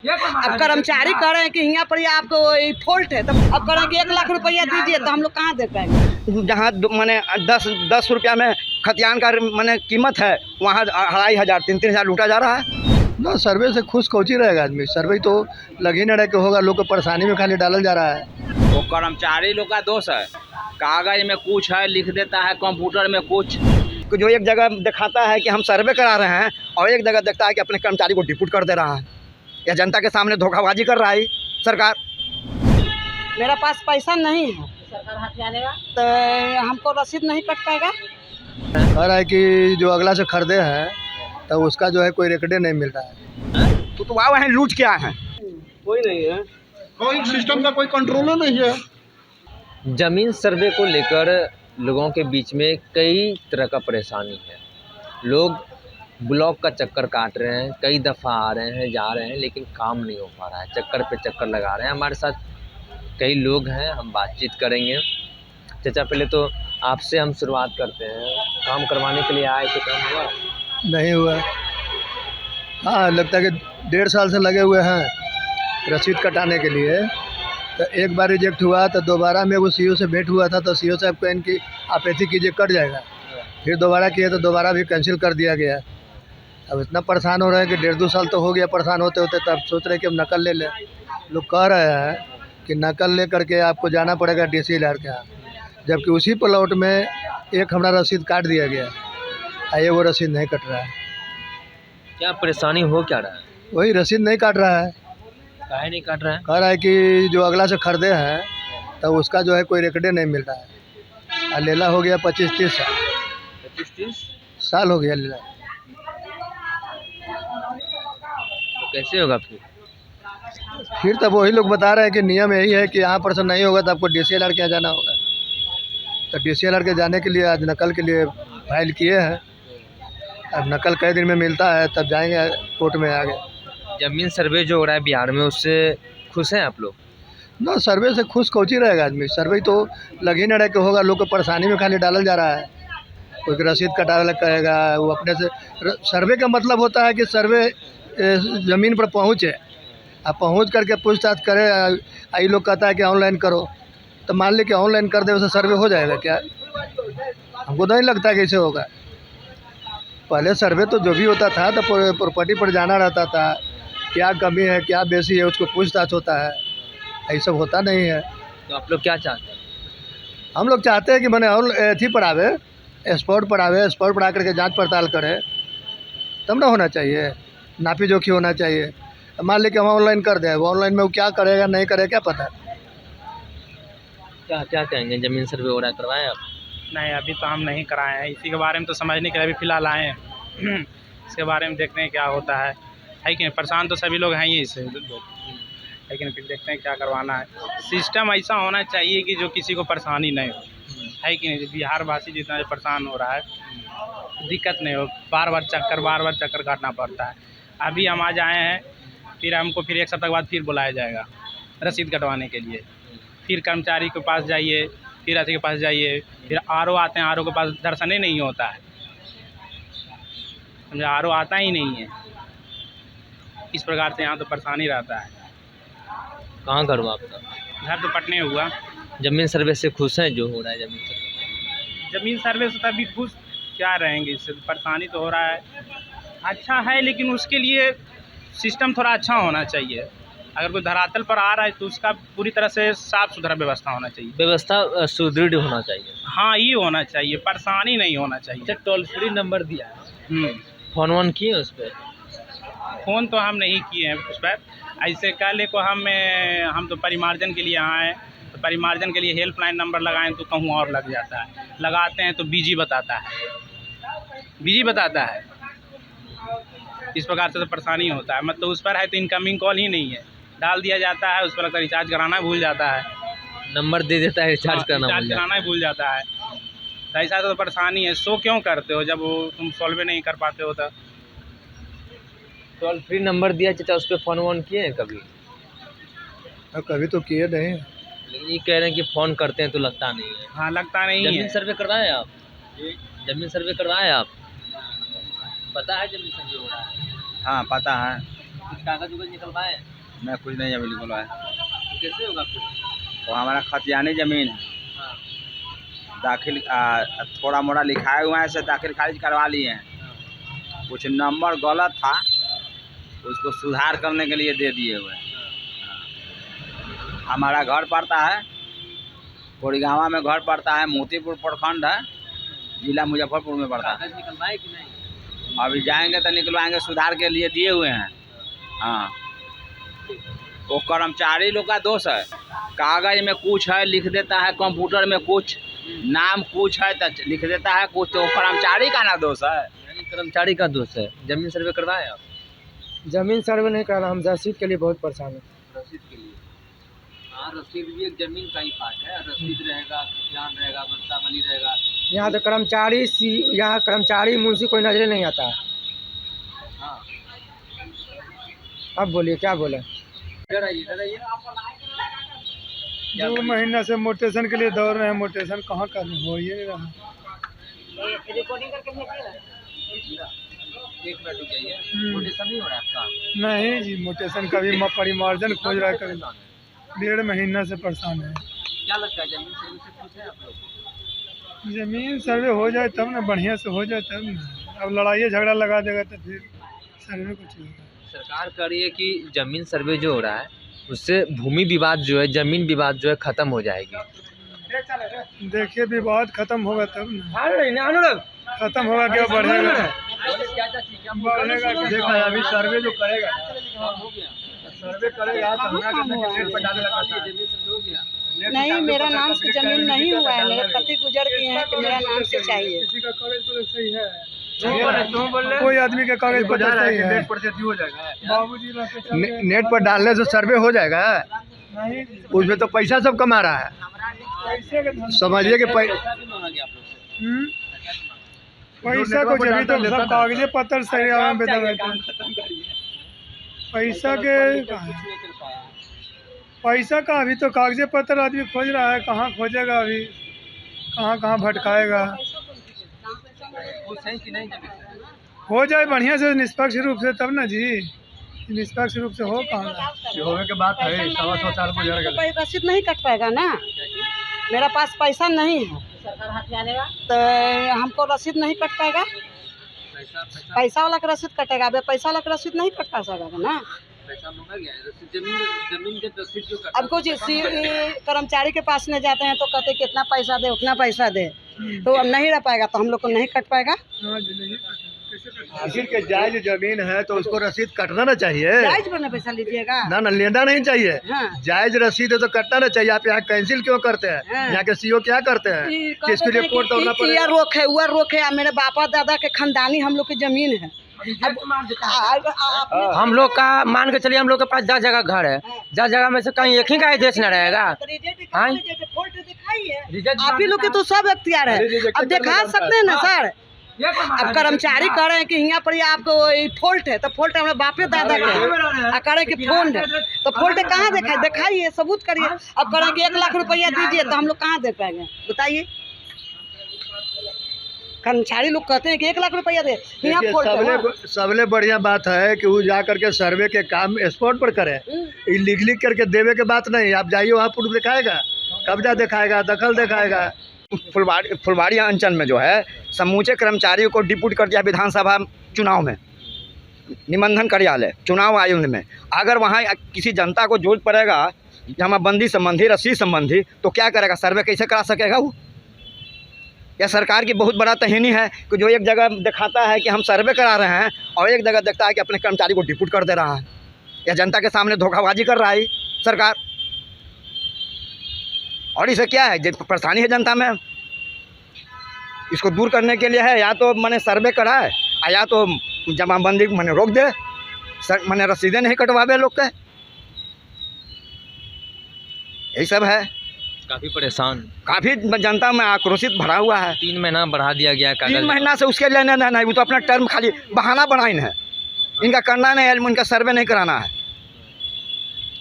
अब कर्मचारी कह रहे हैं कि यहाँ पर आपको फॉल्ट है, तो अब कह रहे हैं कि 1 लाख रुपया दीजिए, तो हम लोग कहाँ दे पाएंगे। जहाँ मैंने 10 रुपया में खतियान का मैंने कीमत है, वहाँ 2500 3-3 हज़ार लूटा जा रहा है ना। सर्वे से खुश कौची रहेगा आदमी, सर्वे तो लग ही न रहे कि होगा, लोग को परेशानी में खाली डालल जा रहा है। वो कर्मचारी लोग का दोष है, कागज में कुछ है लिख देता है, कंप्यूटर में कुछ, जो एक जगह दिखाता है कि हम सर्वे करा रहे हैं और एक जगह देखता है कि अपने कर्मचारी को डिप्यूट कर दे रहा है या जनता के सामने धोखाबाजी कर रहा है सरकार। मेरा पास पैसा नहीं है, सरकार हाथ में आने का, तो हमको रसीद नहीं कट पाएगा। कह रहा है कि जो अगला से खरीदे हैं तो उसका जो है कोई रिकॉर्ड नहीं मिल रहा है। तो वहाँ लूट क्या है, कोई नहीं है, कोई सिस्टम का कोई कंट्रोल नहीं है। जमीन सर्वे को लेकर लोगों के बीच में कई तरह का परेशानी है। लोग ब्लॉक का चक्कर काट रहे हैं, कई दफ़ा आ रहे हैं जा रहे हैं, लेकिन काम नहीं हो पा रहा है, चक्कर पे चक्कर लगा रहे हैं। हमारे साथ कई लोग हैं, हम बातचीत करेंगे। चाचा, पहले तो आपसे हम शुरुआत करते हैं। काम करवाने के लिए आए तो काम हुआ? नहीं हुआ। हाँ, लगता है कि 1.5 साल से लगे हुए हैं रसीद कटाने के लिए। तो एक बार रिजेक्ट हुआ तो दोबारा में वो सीईओ से भेंट हुआ था, तो सीईओ साहब कहने कि आप ऐसी कीजिए कट जाएगा। फिर दोबारा किए तो दोबारा भी कैंसिल कर दिया गया। अब इतना परेशान हो रहे हैं कि 1.5-2 साल तो हो गया परेशान होते होते, तो अब सोच रहे हैं कि हम नकल ले लें। लोग कह रहे हैं कि नकल ले करके आपको जाना पड़ेगा DCLR के यहाँ, जबकि उसी प्लॉट में एक हमारा रसीद काट दिया गया है, ये वो रसीद नहीं कट रहा है। क्या परेशानी हो क्या रहा है? वही रसीद नहीं काट रहा है। काहे नहीं काट रहा है? कह रहा है कि जो अगला से खरीदे हैं तो उसका जो है कोई रिकॉर्ड नहीं मिल रहा है। और लेला हो गया 25-30 साल। 25-30 साल हो गया लेला। तो कैसे होगा फिर तब वही लोग बता रहे हैं कि नियम यही है कि यहाँ पर से नहीं होगा तो आपको DCLR के यहाँ जाना होगा। तो DCLR के जाने के लिए आज नकल के लिए फाइल किए हैं। अब नकल कई दिन में मिलता है तब जाएंगे कोर्ट में आगे। जमीन सर्वे जो हो रहा है बिहार में, उससे खुश हैं आप लोग? ना, सर्वे से खुश कौची रहेगा आदमी, सर्वे तो लग ही न रहे कि होगा, लोग को परेशानी में खाली डालल जा रहा है। कोई रसीद कटाने कहेगा, वो अपने से। सर्वे का मतलब होता है कि सर्वे ज़मीन पर पहुँचे, अब पहुँच करके पूछताछ करे। ये लोग कहता है कि ऑनलाइन करो, तो मान ली कि ऑनलाइन कर दे, उसे सर्वे हो जाएगा क्या? हमको नहीं लगता कि ऐसे होगा। पहले सर्वे तो जो भी होता था तो प्रॉपर्टी पर जाना रहता था, क्या कमी है क्या बेसी है उसको पूछताछ होता है, ये सब होता नहीं है। तो आप लोग क्या चाहते हैं? हम लोग चाहते हैं कि मैंने अथी पर आवे, स्पॉट पर आवे, स्पॉट पर आकर के जांच पड़ताल करे, तब ना होना चाहिए, नापी जोखी होना चाहिए। मान ली कि हम ऑनलाइन कर दें, वो ऑनलाइन में वो क्या करेगा नहीं करेगा क्या पता। क्या क्या कहेंगे? जमीन सर्वे हो रहा है, करवाएं आप? नहीं अभी तो हम नहीं कराए हैं, इसी के बारे में तो समझने के लिए अभी फ़िलहाल आए हैं। इसके बारे में देखते हैं क्या होता है कि नहीं। परेशान तो सभी लोग हैं ही इससे, लेकिन फिर देखते हैं क्या करवाना है। सिस्टम ऐसा होना चाहिए कि जो किसी को परेशानी नहीं हो, है कि नहीं। बिहार वासी जितना परेशान हो रहा है, दिक्कत नहीं हो, बार बार चक्कर काटना पड़ता है। अभी हम आज आए हैं, फिर हमको फिर 1 सप्ताह बाद फिर बुलाया जाएगा रसीद कटवाने के लिए। फिर कर्मचारी के पास जाइए, फिर ऐसे के पास जाइए, फिर RO आते हैं, RO के पास दर्शन ही नहीं होता है, समझे, RO आता ही नहीं है। इस प्रकार से यहाँ तो परेशानी रहता है। कहाँ घर हुआ आपका? घर तो पटने हुआ। जमीन सर्वे से खुश हैं जो हो रहा है जमीन सर्वे? ज़मीन सर्वे से तभी खुश क्या रहेंगे, इससे परेशानी तो हो रहा है। अच्छा है, लेकिन उसके लिए सिस्टम थोड़ा अच्छा होना चाहिए। अगर कोई धरातल पर आ रहा है तो उसका पूरी तरह से साफ़ सुथरा व्यवस्था होना चाहिए। व्यवस्था सुदृढ़ होना चाहिए। हाँ, ये होना चाहिए, परेशानी नहीं होना चाहिए। अच्छा, टोल फ्री नंबर दिया है, फ़ोन वोन किए उस पर? फ़ोन तो हम नहीं किए हैं उस पर। ऐसे कल को हम तो परिमार्जन के लिए आए, तो परिमार्जन के लिए हेल्पलाइन नंबर लगाएं तो कहूँ और लग जाता है, लगाते हैं तो बिजी बताता है। इस प्रकार से तो परेशानी होता है। मतलब उस पर है तो इनकमिंग कॉल ही नहीं है, डाल दिया जाता है, उस पर लगता रिचार्ज कराना भूल जाता है, नंबर दे देता है, रिचार्ज कराना ही भूल जाता है। तो ऐसा तो परेशानी है। सो क्यों करते हो जब वो तुम सॉल्व नहीं कर पाते हो? तो टोल फ्री नंबर दिया चाचा, उस पर फ़ोन वोन किए हैं कभी? कभी तो किए नहीं। लेकिन ये कह रहे हैं कि फ़ोन करते हैं तो लगता नहीं है। हाँ, लगता नहीं है। जमीन सर्वे करवाएं आप? जमीन सर्वे करवाएं आप? पता है जमीन सर्वे हो रहा है? हाँ पता है। कुछ कागज उगज निकलवाए? मैं कुछ नहीं अभी निकलवाया। कैसे होगा फिर? वो हमारा खतियानी ज़मीन है, हाँ, दाखिल थोड़ा मोड़ा लिखाया हुआ है, से दाखिल खारिज करवा लिए हैं। कुछ नंबर गलत था, उसको सुधार करने के लिए दे दिए हुए हैं। हमारा घर पड़ता है कोड़ीगांवा में, घर पड़ता है मोतीपुर प्रखंड है, जिला मुजफ्फरपुर में पड़ता है। कागज निकलवाए कि नहीं? अभी जाएंगे तो निकलवाएंगे, सुधार के लिए दिए हुए हैं। हाँ, वो कर्मचारी लोग का दोष है। कागज में कुछ है लिख देता है, कंप्यूटर में कुछ नाम कुछ है तो लिख देता है कुछ, तो कर्मचारी का ना दोष है। यानी कर्मचारी का दोष है। जमीन सर्वे करवाए आप? जमीन सर्वे नहीं कराना, हम रसीद के लिए बहुत परेशान हैं। रसीद के लिए? हाँ, रसीद भी एक जमीन का ही पार्ट है। रसीद रहेगा, खतियान रहेगा, बंसावली रहेगा। यहाँ तो कर्मचारी यहाँ कर्मचारी मुंशी कोई नजरे नहीं आता है। हाँ, अब बोलिए क्या बोले? इधर आइए, इधर आइए। 2 महीना से मोटेशन के लिए दौड़ रहे हैं, मोटेशन कहाँ कर हो ही नहीं रहा। एक मिनट रुक जाइए। रोटेशन नहीं हो रहा है आपका? नहीं जी, मोटेशन का भी परिमार्जन खोज रहा है, कभी 1.5 महीना से परेशान है। क्या लगता है जमीन सर्वे से खुश है आप लोग? जमीन सर्वे हो जाए तब ना, बढ़िया से हो जाए तब ना। अब लड़ाई झगड़ा लगा देगा तो फिर सर्वे कुछ होगा। सरकार कह रही है कि जमीन सर्वे जो हो रहा है उससे भूमि विवाद जो है, जमीन विवाद जो है खत्म हो जाएगी। देखिए विवाद खत्म होगा तब ना, खत्म होगा क्या बढ़ेगा? बढ़ेगा देखा है अभी सर्वे जो करेगा, सर्वे करेगा तो नहीं, मेरा नाम से जमीन नहीं हुआ है, मेरे पति गुजर गए हैं, तो मेरा नाम से चाहिए। किसी का कागज तो सही है, कोई आदमी के कागज पर सही है, नेट पर हो जाएगा। बाबूजी नेट पर डालने से सर्वे हो जाएगा? नहीं, उसमें तो पैसा सब कमा रहा है। समझिए कि पैसा को जब तो सब कागजे पत्र सही पैसा के पैसा का अभी तो कागजे पत्र आदमी खोज रहा है, कहाँ खोजेगा अभी, कहाँ भटकाएगा। हो जाए बढ़िया से निष्पक्ष रूप से तब ना जी, निष्पक्ष रूप से हो कहाँ होने के बात है। 125 साल गुजर गए, कोई रसीद नहीं कट पाएगा ना, मेरा पास पैसा नहीं है तो हमको रसीद नहीं कट पाएगा। पैसा वाला का रसीद कटेगा, अब पैसा वाला का रसीद नहीं कट पा सकेगा ना। अब कुछ कर्मचारी के पास में जाते हैं तो कहते कितना पैसा दे, उतना पैसा दे, तो अब नहीं रह पाएगा, तो हम लोग को नहीं कट पाएगा। आखिर के जायज जमीन है तो उसको रसीद कटना ना चाहिए। जायज बना पैसा लीजिएगा ना लेना नहीं चाहिए। हाँ। जायज रसीद है तो कटना ना चाहिए। आप यहाँ कैंसिल क्यों करते हैं? हाँ। यहाँ के सीओ क्या करते हैं कि इसके लिए कोर्ट दौड़ना पड़ेगा? रोक है, वह रोक है, मेरे बापा दादा के खानदानी हम लोग की जमीन है। हम लोग का मान के चलिए, हम लोग के पास 10 जगह घर है, 10 जगह में से कहीं एक ही का एड्रेस न रहेगा। आप ही लोग के तो सब अख्तियार है, अब दिखा सकते हैं ना सर। अब कर्मचारी कह रहे हैं कि यहाँ पर आपको फॉल्ट है, तो फॉल्ट हमारे बापे दादा के है, कह रहे हैं कि फोल्ड है, तो फॉल्ट कहाँ दिखाइए, सबूत करिए। अब कह रहे हैं कि 1 लाख रुपया दीजिए, तो हम लोग कहाँ दे पाएंगे बताइए। कर्मचारी लोग कहते हैं कि 1 लाख रुपया दे, यहाँ फॉल्ट। सबले बढ़िया बात है कि वो जा करके सर्वे के काम स्पॉट पर करे, लिख करके देवे के बात नहीं। आप जाइए वहाँ प्रूफ दिखाएगा, कब्जा दिखाएगा, दखल दिखाएगा। फुलवाड़ी अंचल में जो है समूचे कर्मचारियों को डिप्यूट कर दिया विधानसभा चुनाव में, निबंधन कार्यालय चुनाव आयोग में। अगर वहाँ किसी जनता को जरूरत पड़ेगा जमाबंदी संबंधी, रसीद संबंधी, तो क्या करेगा? सर्वे कैसे करा सकेगा वो? यह सरकार की बहुत बड़ा तहीनी है कि जो एक जगह दिखाता है कि हम सर्वे करा रहे हैं और एक जगह देखता है कि अपने कर्मचारी को डिप्यूट कर दे रहा है। यह जनता के सामने धोखाबाजी कर रहा है सरकार। और इसे क्या है, परेशानी है जनता में, इसको दूर करने के लिए है या तो मैंने सर्वे कराए या तो जमाबंदी मैंने रोक दे, मैंने रसीदें नहीं कटवावे लोग के, यही सब है। काफ़ी परेशान, काफ़ी जनता में आक्रोशित भरा हुआ है। 3 महीना बढ़ा दिया गया। 3 महीना से उसके लेने नहीं, वो तो अपना टर्म खाली बहाना बनाइन है, इनका करना नहीं है, इनका सर्वे नहीं कराना है।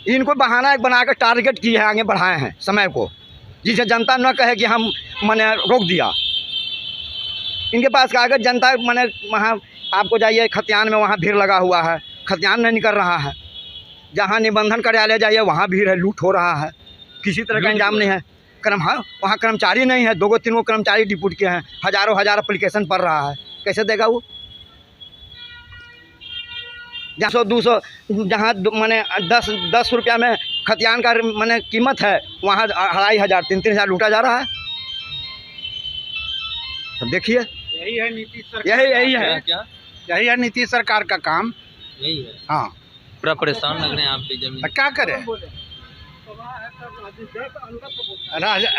इनको बहाना एक बना कर टारगेट किए हैं, आगे बढ़ाए हैं समय को, जिसे जनता न कहे कि हम मैंने रोक दिया। इनके पास कागज जनता मैंने वहाँ आपको जाइए खतियान में, वहाँ भीड़ लगा हुआ है, खतियान नहीं निकल रहा है। जहाँ निबंधन कार्यालय जाइए वहाँ भीड़ है, लूट हो रहा है, किसी तरह का इंजाम नहीं है। वहाँ कर्मचारी नहीं है, 2-3 कर्मचारी डिप्यूट किए हैं, हज़ारों एप्लीकेशन पड़ रहा है, कैसे देगा वो? जहाँ 100-200 जहाँ माने 10 रुपया में खतियान का माने कीमत है, वहाँ 2500 3-3 हज़ार लूटा जा रहा है। तो देखिए यही है नीतीश सरकार, यही है नीतीश सरकार का काम। यही है। हाँ, पूरा परेशान लग रहे हैं आप पे जमीन। तो क्या करें?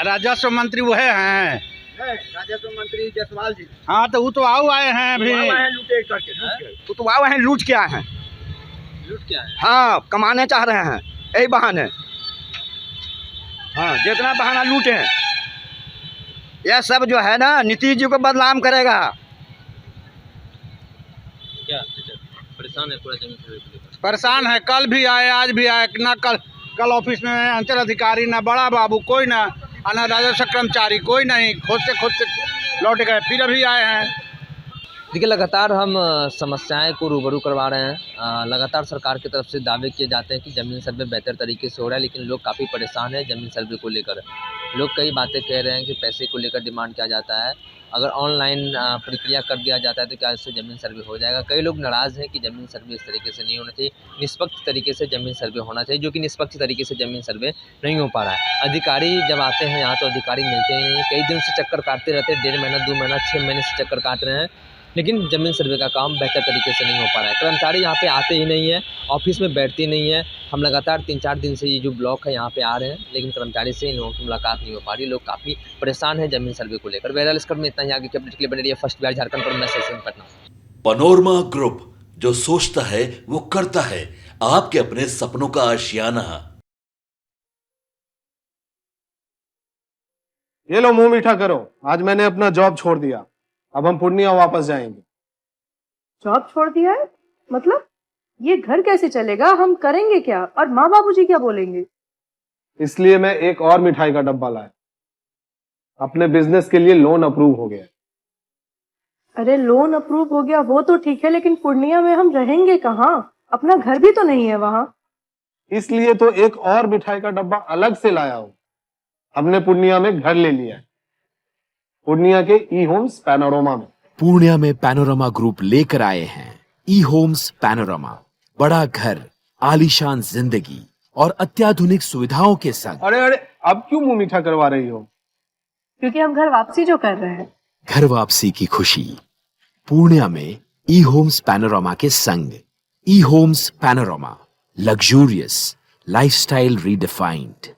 राजस्व मंत्री वो हैं, राजस्व मंत्री जसवाल जी। हाँ तो वो तो आए हैं अभी। तो आए हैं, लूट के आए हैं। लूट क्या है? हाँ, कमाने चाह रहे हैं, यही बहाने। हाँ, जितना बहाना लूटे हैं, यह सब जो है ना नीतीश जी को बदनाम करेगा। क्या परेशान है पूरा जमीन सर्वे को लेकर? परेशान है, कल भी आए, आज भी आए ना। कल ऑफिस में अंचल अधिकारी ना बड़ा बाबू कोई ना, ना राजस्व कर्मचारी कोई नहीं, खुद से लौट गए, फिर अभी आए हैं। देखिए, लगातार हम समस्याएं को रूबरू करवा रहे हैं। लगातार सरकार की तरफ से दावे किए जाते हैं कि ज़मीन सर्वे बेहतर तरीके से हो रहा है, लेकिन लोग काफ़ी परेशान हैं ज़मीन सर्वे को लेकर। लोग कई बातें कह रहे हैं कि पैसे को लेकर डिमांड किया जाता है, अगर ऑनलाइन प्रक्रिया कर दिया जाता है तो क्या इससे ज़मीन सर्वे हो जाएगा। कई लोग नाराज़ हैं कि ज़मीन सर्वे इस तरीके से नहीं होना चाहिए, निष्पक्ष तरीके से ज़मीन सर्वे होना चाहिए, जो कि निष्पक्ष तरीके से ज़मीन सर्वे नहीं हो पा रहा है। अधिकारी जब आते हैं यहाँ तो अधिकारी मिलते ही नहीं, कई दिन से चक्कर काटते रहते हैं, 1.5 महीना 2 महीना 6 महीने से चक्कर काट रहे हैं, लेकिन ज़मीन सर्वे का काम बेहतर तरीके से नहीं हो पा रहा है। कर्मचारी यहाँ पे आते ही नहीं है, ऑफिस में बैठते नहीं है। हम लगातार 3-4 दिन से ये जो ब्लॉक है यहाँ पे आ रहे हैं, लेकिन कर्मचारी से इन लोगों की मुलाकात नहीं हो पा रही। लोग काफ़ी परेशान हैं ज़मीन सर्वे को लेकर। बहरहाल इसका में इतना ही, आगे के अपडेट के लिए बने रहिए फर्स्ट बिहार झारखंड पर। मैं सचिन पटना। पनोरमा ग्रुप, जो सोचता है वो करता है, आपके अपने सपनों का आशियाना। ये लो मुंह मीठा करो, आज मैंने अपना जॉब छोड़ दिया, अब हम पूर्णिया वापस जाएंगे। जॉब छोड़ दिया है? मतलब ये घर कैसे चलेगा? हम करेंगे क्या? और माँ बाबूजी क्या बोलेंगे? इसलिए मैं एक और मिठाई का डब्बा लाया, अपने बिजनेस के लिए लोन अप्रूव हो गया। अरे लोन अप्रूव हो गया वो तो ठीक है, लेकिन पूर्णिया में हम रहेंगे कहाँ? अपना घर भी तो नहीं है वहाँ। इसलिए तो एक और मिठाई का डब्बा अलग से लाया हूँ। हमने पूर्णिया में घर ले लिया है, पूर्णिया के ई होम्स पैनोरमा में। पूर्णिया में पैनोरमा ग्रुप लेकर आए हैं ई होम्स पैनोरमा। बड़ा घर, आलीशान जिंदगी और अत्याधुनिक सुविधाओं के संग। अरे अब क्यों मुंह मीठा करवा रही हो? क्योंकि हम घर वापसी जो कर रहे हैं। घर वापसी की खुशी पूर्णिया में ई होम्स पैनोरमा के संग। E homes panorama, luxurious lifestyle redefined.